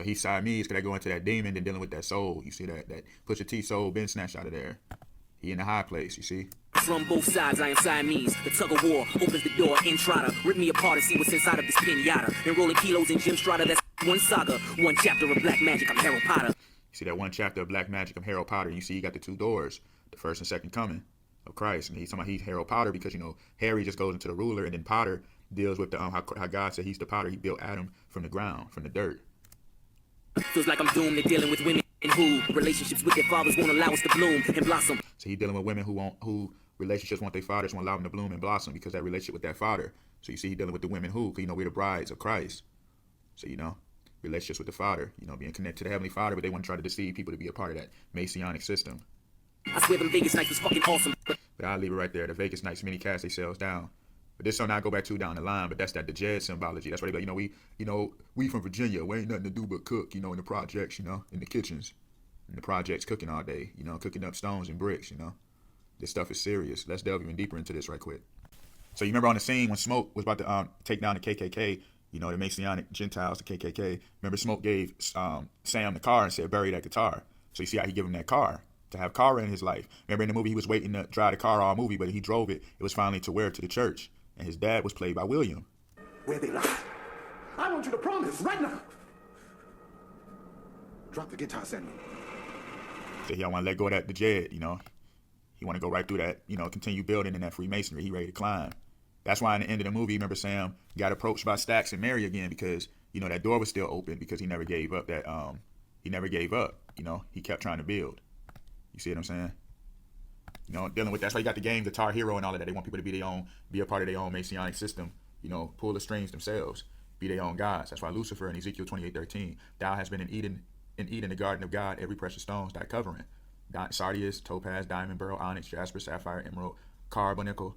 So he's Siamese because they go into that demon and dealing with that soul. You see that Pusha T soul been snatched out of there. He in the high place, you see. From both sides, I am Siamese. The tug of war opens the door and try to rip me apart and see what's inside of this pinata. Enrolling kilos in Jim Strata, that's one saga, one chapter of black magic. I'm Harold Potter. You see that one chapter of black magic. I'm Harold Potter. You see, he got the two doors, the first and second coming of Christ. And he's talking about he's Harold Potter because, you know, Harry just goes into the ruler, and then Potter deals with the how God said he's the potter. He built Adam from the ground, from the dirt. Feels like I'm doomed to dealing with women who relationships with their fathers won't allow us to bloom and blossom. So he dealing with women who relationships want their fathers won't allow them to bloom and blossom because that relationship with that father. So you see, he dealing with the women who, because, you know, we're the brides of Christ. So, you know, relationships with the father, you know, being connected to the heavenly father, but they want to try to deceive people to be a part of that Messianic system. I swear them Vegas nights was fucking awesome. But I'll leave it right there. The Vegas nights many cast themselves down. But this will not go back too down the line, but that's that the Jed symbology. That's why they be like, we from Virginia, we ain't nothing to do but cook, you know, in the projects, you know, in the kitchens. In the projects, cooking all day, you know, cooking up stones and bricks, you know. This stuff is serious. Let's delve even deeper into this right quick. So you remember on the scene when Smoke was about to take down the KKK, you know, the Messianic Gentiles, the KKK. Remember Smoke gave Sam the car and said, bury that guitar. So you see how he gave him that car, to have Kara in his life. Remember in the movie he was waiting to drive the car all movie, but he drove it. It was finally to wear it to the church. And his dad was played by William. Where they lie. I want you to promise right now. Drop the guitar, Samuel. So he don't want to let go of the Jed, you know. He want to go right through that, you know, continue building in that Freemasonry. He ready to climb. That's why in the end of the movie, remember Sam got approached by Stax and Mary again because, you know, that door was still open because he never gave up that, he never gave up, you know. He kept trying to build. You see what I'm saying? You know, dealing with that's why you got the game Guitar Hero and all of that. They want people to be a part of their own Messianic system, you know, pull the strings themselves, be their own gods. That's why Lucifer in Ezekiel 28:13, thou hast been in Eden, the garden of God, every precious stone's thy covering. Sardius, topaz, diamond, beryl, onyx, jasper, sapphire, emerald, carbuncle,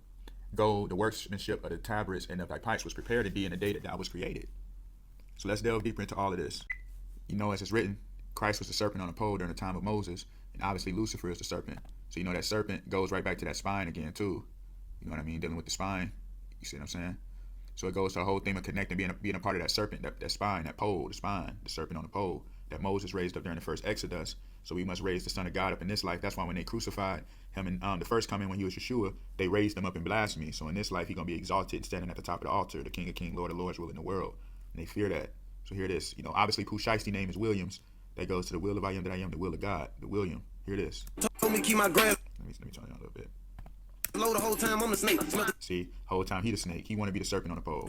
gold, the workmanship of the tabrets and of thy pipes was prepared to be in the day that thou was created. So let's delve deeper into all of this. You know, as it's written, Christ was the serpent on a pole during the time of Moses, and obviously Lucifer is the serpent. So you know that serpent goes right back to that spine again too. You know what I mean? Dealing with the spine. You see what I'm saying? So it goes to the whole theme of connecting, being a part of that serpent, that spine, that pole, the spine, the serpent on the pole that Moses raised up during the first Exodus. So we must raise the Son of God up in this life. That's why when they crucified him in the first coming when he was Yeshua, they raised him up in blasphemy. So in this life, he's going to be exalted, standing at the top of the altar, the King of Kings, Lord of Lords, ruling the world. And they fear that. So hear this. You know, obviously Pooh Shiesty name is Williams. That goes to the will of I am that I am, the will of God, the William. Hear this. Told me to keep my grass Let me turn it on a little bit. low the whole time. I'm the snake. See, whole time he the snake. He want to be the serpent on the pole.